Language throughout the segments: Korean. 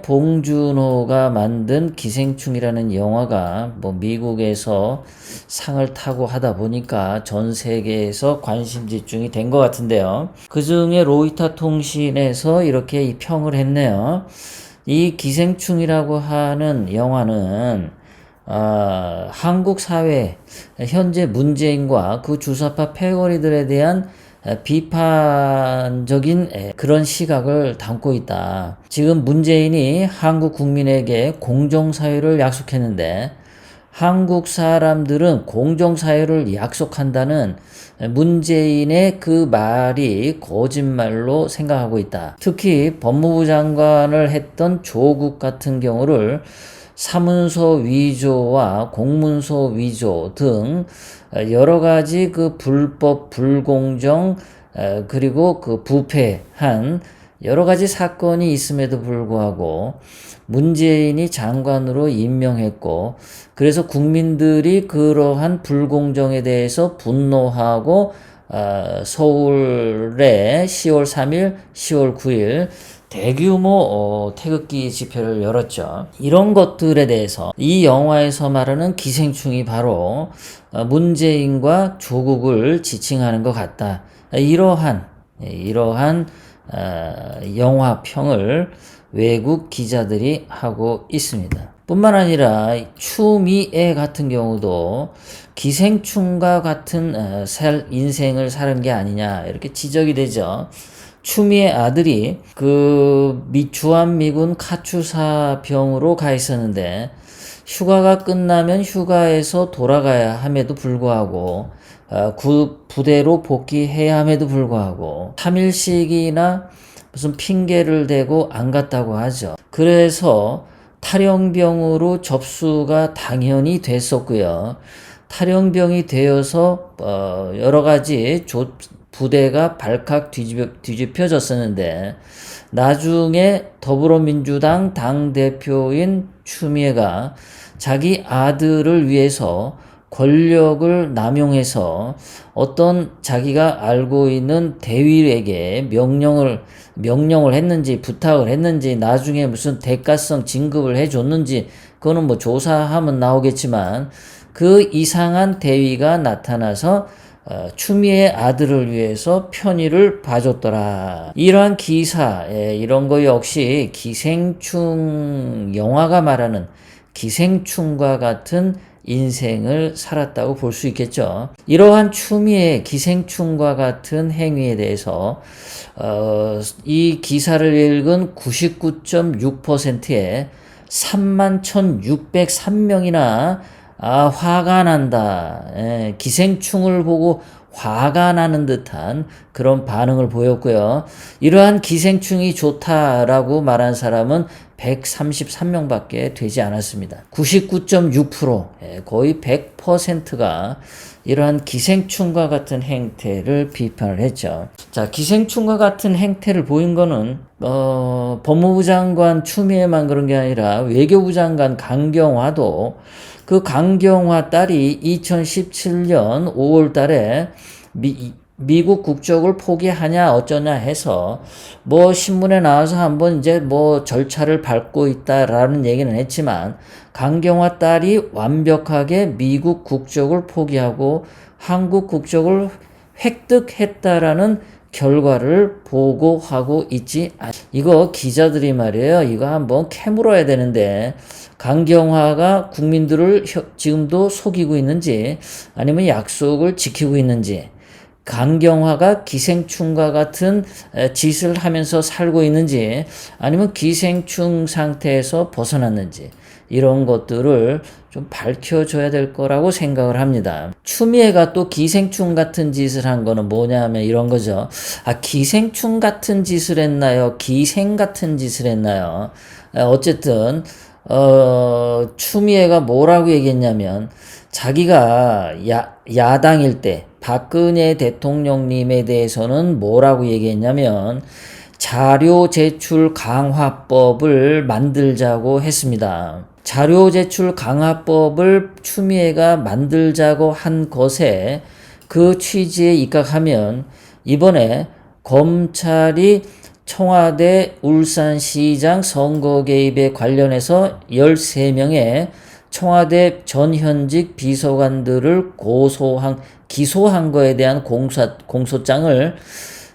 봉준호가 만든 기생충이라는 영화가 뭐 미국에서 상을 타고 하다 보니까 전 세계에서 관심 집중이 된 것 같은데요. 그 중에 로이터 통신에서 이렇게 이 평을 했네요. 이 기생충이라고 하는 영화는 한국 사회 현재 문재인과 그 주사파 패거리들에 대한 비판적인 그런 시각을 담고 있다. 지금 문재인이 한국 국민에게 공정사회를 약속했는데 한국 사람들은 공정사회를 약속한다는 문재인의 그 말이 거짓말로 생각하고 있다. 특히 법무부 장관을 했던 조국 같은 경우를 사문서 위조와 공문서 위조 등 여러 가지 그 불법, 불공정, 그리고 그 부패한 여러 가지 사건이 있음에도 불구하고 문재인이 장관으로 임명했고, 그래서 국민들이 그러한 불공정에 대해서 분노하고 서울에 10월 3일, 10월 9일 대규모 태극기 집회를 열었죠. 이런 것들에 대해서 이 영화에서 말하는 기생충이 바로 문재인과 조국을 지칭하는 것 같다. 이러한 영화평을 외국 기자들이 하고 있습니다. 뿐만 아니라 추미애 같은 경우도 기생충과 같은 인생을 사는 게 아니냐 이렇게 지적이 되죠. 추미애 아들이 그 주한미군 카투사병으로 가 있었는데 휴가가 끝나면 휴가에서 돌아가야 함에도 불구하고 부대로 복귀해야 함에도 불구하고 3일씩이나 무슨 핑계를 대고 안 갔다고 하죠. 그래서 탈영병으로 접수가 당연히 됐었고요. 탈영병이 되어서 여러 가지 부대가 발칵 뒤집혀졌었는데 나중에 더불어민주당 당대표인 추미애가 자기 아들을 위해서 권력을 남용해서 어떤 자기가 알고 있는 대위에게 명령을 했는지 부탁을 했는지 나중에 무슨 대가성 진급을 해줬는지 그거는 뭐 조사하면 나오겠지만 그 이상한 대위가 나타나서 추미애 아들을 위해서 편의를 봐줬더라. 이러한 기사, 이런 거 역시 기생충, 영화가 말하는 기생충과 같은 인생을 살았다고 볼 수 있겠죠. 이러한 추미애 기생충과 같은 행위에 대해서 이 기사를 읽은 99.6%의 31,603명이나 화가 난다. 기생충을 보고 화가 나는 듯한 그런 반응을 보였고요. 이러한 기생충이 좋다라고 말한 사람은 133명밖에 되지 않았습니다. 99.6%, 거의 100%가 이러한 기생충과 같은 행태를 비판을 했죠. 자, 기생충과 같은 행태를 보인 거는 법무부 장관 추미애만 그런 게 아니라 외교부 장관 강경화도 그 강경화 딸이 2017년 5월 달에 미국 국적을 포기하냐 어쩌냐 해서 뭐 신문에 나와서 한번 이제 뭐 절차를 밟고 있다라는 얘기는 했지만 강경화 딸이 완벽하게 미국 국적을 포기하고 한국 국적을 획득했다라는 결과를 보고하고 있지 이거 기자들이 말이에요. 이거 한번 캐물어야 되는데 강경화가 국민들을 지금도 속이고 있는지 아니면 약속을 지키고 있는지 강경화가 기생충과 같은 짓을 하면서 살고 있는지 아니면 기생충 상태에서 벗어났는지 이런 것들을 좀 밝혀줘야 될 거라고 생각을 합니다. 추미애가 또 기생충 같은 짓을 한 거는 뭐냐면 이런 거죠. 기생충 같은 짓을 했나요? 기생 같은 짓을 했나요? 어쨌든 추미애가 뭐라고 얘기했냐면 자기가 야당일 때 박근혜 대통령님에 대해서는 뭐라고 얘기했냐면 자료 제출 강화법을 만들자고 했습니다. 자료 제출 강화법을 추미애가 만들자고 한 것에 그 취지에 입각하면 이번에 검찰이 청와대 울산시장 선거 개입에 관련해서 13명의 청와대 전현직 비서관들을 기소한 거에 대한 공소장을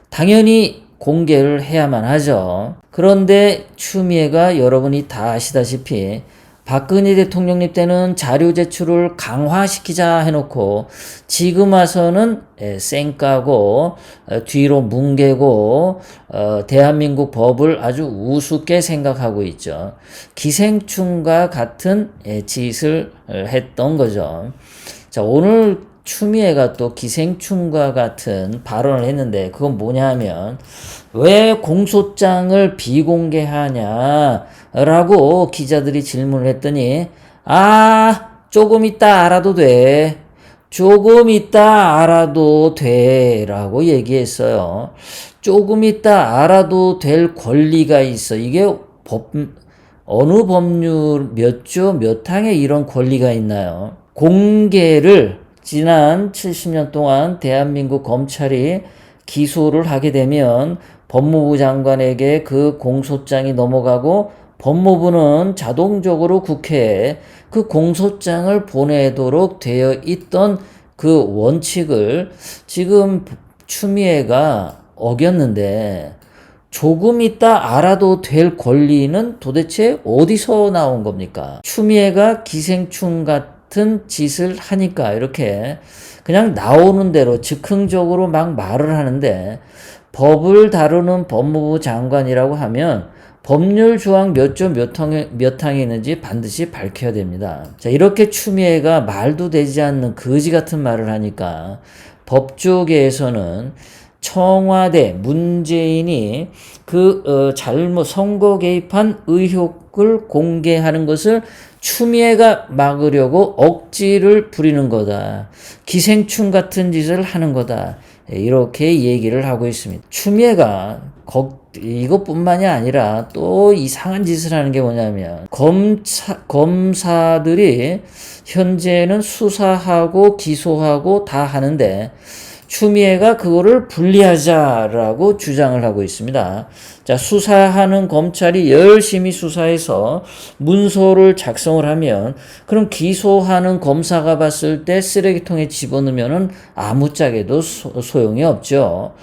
당연히 공개를 해야만 하죠. 그런데 추미애가 여러분이 다 아시다시피 박근혜 대통령님 때는 자료 제출을 강화시키자 해놓고 지금 와서는 쌩까고 뒤로 뭉개고 대한민국 법을 아주 우습게 생각하고 있죠. 기생충과 같은 짓을 했던 거죠. 자, 오늘 추미애가 또 기생충과 같은 발언을 했는데 그건 뭐냐 하면 왜 공소장을 비공개하냐라고 기자들이 질문을 했더니 조금 이따 알아도 돼. 조금 이따 알아도 돼 라고 얘기했어요. 조금 이따 알아도 될 권리가 있어. 이게 어느 법률 몇 조 몇 항에 이런 권리가 있나요? 공개를 지난 70년 동안 대한민국 검찰이 기소를 하게 되면 법무부 장관에게 그 공소장이 넘어가고 법무부는 자동적으로 국회에 그 공소장을 보내도록 되어 있던 그 원칙을 지금 추미애가 어겼는데 조금 있다 알아도 될 권리는 도대체 어디서 나온 겁니까? 추미애가 기생충 같은 짓을 하니까 이렇게 그냥 나오는 대로 즉흥적으로 막 말을 하는데 법을 다루는 법무부 장관이라고 하면 법률 조항 몇 조 몇 항에 있는지 반드시 밝혀야 됩니다. 자, 이렇게 추미애가 말도 되지 않는 거지 같은 말을 하니까 법조계에서는 청와대 문재인이 잘못 선거 개입한 의혹을 공개하는 것을 추미애가 막으려고 억지를 부리는 거다. 기생충 같은 짓을 하는 거다. 이렇게 얘기를 하고 있습니다. 추미애가 이것뿐만이 아니라 또 이상한 짓을 하는 게 뭐냐면 검사들이 현재는 수사하고 기소하고 다 하는데 추미애가 그거를 분리하자라고 주장을 하고 있습니다. 자, 수사하는 검찰이 열심히 수사해서 문서를 작성을 하면 그럼 기소하는 검사가 봤을 때 쓰레기통에 집어넣으면은 아무짝에도 소용이 없죠.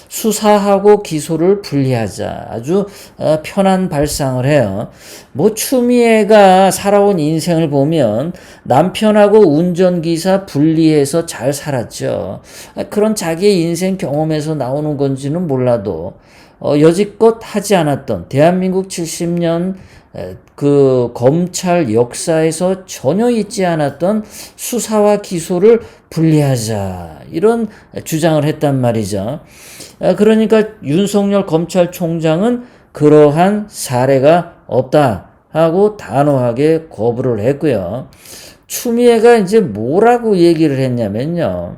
수사하고 기소를 분리하자. 아주 편한 발상을 해요. 뭐 추미애가 살아온 인생을 보면 남편하고 운전기사 분리해서 잘 살았죠. 그런 자기의 인생 경험에서 나오는 건지는 몰라도 여지껏 하지 않았던 대한민국 70년 그 검찰 역사에서 전혀 있지 않았던 수사와 기소를 분리하자 이런 주장을 했단 말이죠. 그러니까 윤석열 검찰총장은 그러한 사례가 없다 하고 단호하게 거부를 했고요. 추미애가 이제 뭐라고 얘기를 했냐면요.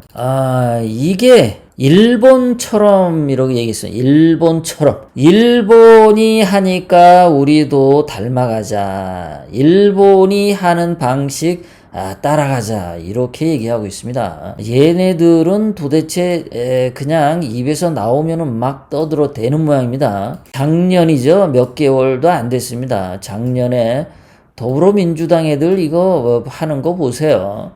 이게 일본처럼 이렇게 얘기했어요. 일본처럼. 일본이 하니까 우리도 닮아가자. 일본이 하는 방식 따라가자. 이렇게 얘기하고 있습니다. 얘네들은 도대체 그냥 입에서 나오면은 막 떠들어 대는 모양입니다. 작년이죠. 몇 개월도 안 됐습니다. 작년에 더불어민주당 애들 이거 하는 거 보세요.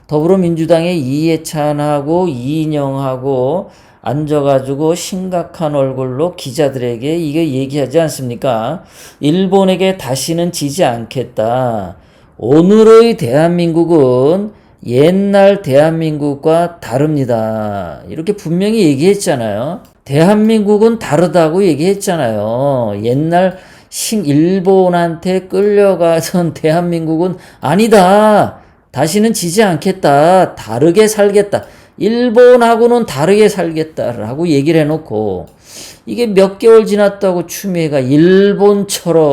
더불어민주당의 이해찬하고 이인영하고 앉아가지고 심각한 얼굴로 기자들에게 이게 얘기하지 않습니까? 일본에게 다시는 지지 않겠다. 오늘의 대한민국은 옛날 대한민국과 다릅니다. 이렇게 분명히 얘기했잖아요. 대한민국은 다르다고 얘기했잖아요. 옛날 일본한테 끌려가던 대한민국은 아니다. 다시는 지지 않겠다. 다르게 살겠다. 일본하고는 다르게 살겠다라고 얘기를 해놓고 이게 몇 개월 지났다고 추미애가 일본처럼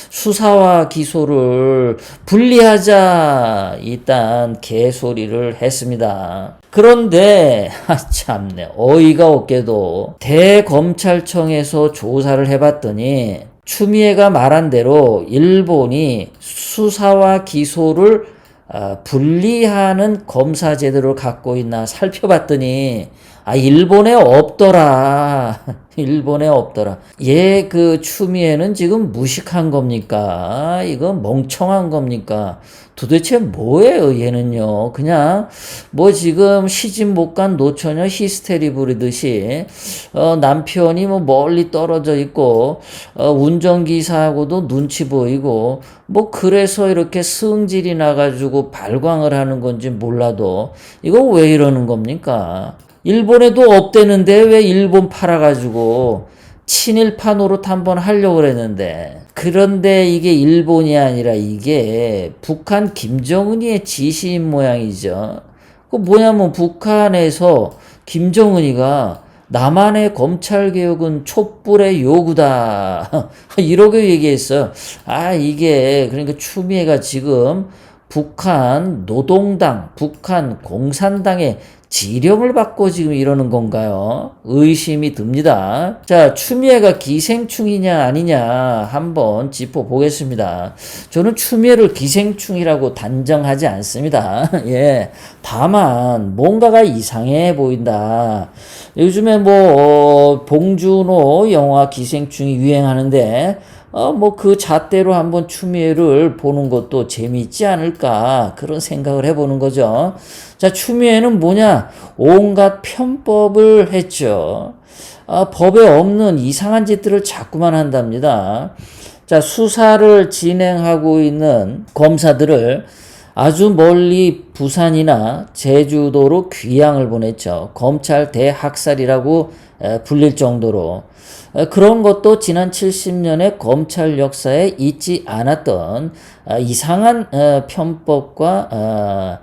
수사와 기소를 분리하자 이딴 개소리를 했습니다. 그런데 참네 어이가 없게도 대검찰청에서 조사를 해봤더니 추미애가 말한 대로 일본이 수사와 기소를 분리하는 검사 제도를 갖고 있나 살펴봤더니 일본에 없더라. 일본에 없더라. 얘 그 추미애는 지금 무식한 겁니까? 이거 멍청한 겁니까? 도대체 뭐예요, 얘는요? 그냥 뭐 지금 시집 못 간 노처녀 히스테리 부리듯이 남편이 뭐 멀리 떨어져 있고 운전기사하고도 눈치 보이고 뭐 그래서 이렇게 성질이 나가지고 발광을 하는 건지 몰라도 이거 왜 이러는 겁니까? 일본에도 없대는데 왜 일본 팔아가지고 친일파 노릇 한번 하려고 그랬는데 그런데 이게 일본이 아니라 이게 북한 김정은이의 지시인 모양이죠. 그 뭐냐면 북한에서 김정은이가 남한의 검찰개혁은 촛불의 요구다. 이렇게 얘기했어요. 아, 이게, 그러니까 추미애가 지금 북한 노동당, 북한 공산당의 지령을 받고 지금 이러는 건가요? 의심이 듭니다. 자, 추미애가 기생충이냐 아니냐 한번 짚어보겠습니다. 저는 추미애를 기생충이라고 단정하지 않습니다. 예. 다만 뭔가가 이상해 보인다. 요즘에 뭐 봉준호 영화 기생충이 유행하는데 뭐 그 잣대로 한번 추미애를 보는 것도 재미있지 않을까 그런 생각을 해보는 거죠. 자, 추미애는 뭐냐? 온갖 편법을 했죠. 법에 없는 이상한 짓들을 자꾸만 한답니다. 자, 수사를 진행하고 있는 검사들을 아주 멀리 부산이나 제주도로 귀향을 보냈죠. 검찰 대학살이라고 불릴 정도로. 그런 것도 지난 70년의 검찰 역사에 있지 않았던 이상한 편법과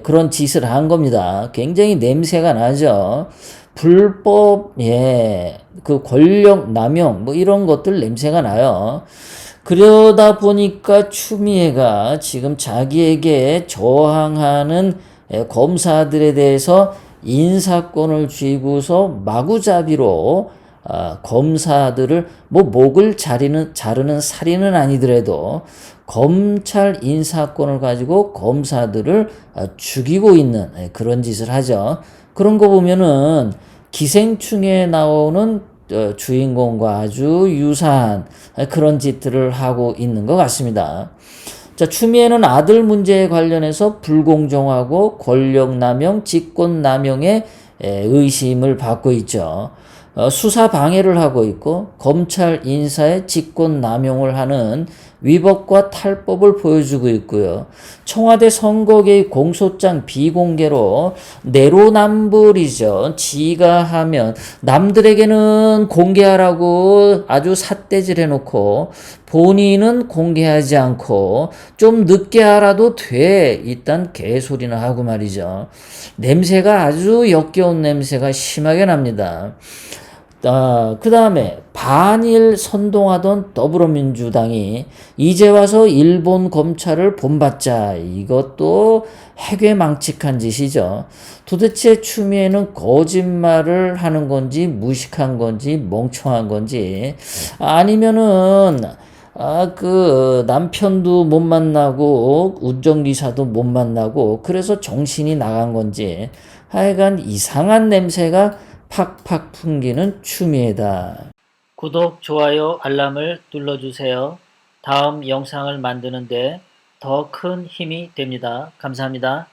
그런 짓을 한 겁니다. 굉장히 냄새가 나죠. 불법, 그 권력 남용, 뭐 이런 것들 냄새가 나요. 그러다 보니까 추미애가 지금 자기에게 저항하는 검사들에 대해서 인사권을 쥐고서 마구잡이로 검사들을 뭐 목을 자르는 살인은 아니더라도 검찰 인사권을 가지고 검사들을 죽이고 있는 그런 짓을 하죠. 그런 거 보면은 기생충에 나오는 주인공과 아주 유사한 그런 짓들을 하고 있는 것 같습니다. 자, 추미애는 아들 문제에 관련해서 불공정하고 권력남용, 직권남용의 의심을 받고 있죠. 수사 방해를 하고 있고 검찰 인사에 직권남용을 하는 위법과 탈법을 보여주고 있고요. 청와대 선거개입 공소장 비공개로 내로남불이죠. 지가 하면 남들에게는 공개하라고 아주 삿대질 해놓고 본인은 공개하지 않고 좀 늦게 알아도 돼. 이딴 개소리나 하고 말이죠. 냄새가 아주 역겨운 냄새가 심하게 납니다. 그 다음에 반일 선동하던 더불어민주당이 이제 와서 일본 검찰을 본받자. 이것도 해괴망측한 짓이죠. 도대체 추미애는 거짓말을 하는 건지 무식한 건지 멍청한 건지 아니면은 그 남편도 못 만나고 운전기사도 못 만나고 그래서 정신이 나간 건지 하여간 이상한 냄새가 팍팍 풍기는 추미애다. 구독, 좋아요, 알람을 눌러주세요. 다음 영상을 만드는데 더 큰 힘이 됩니다. 감사합니다.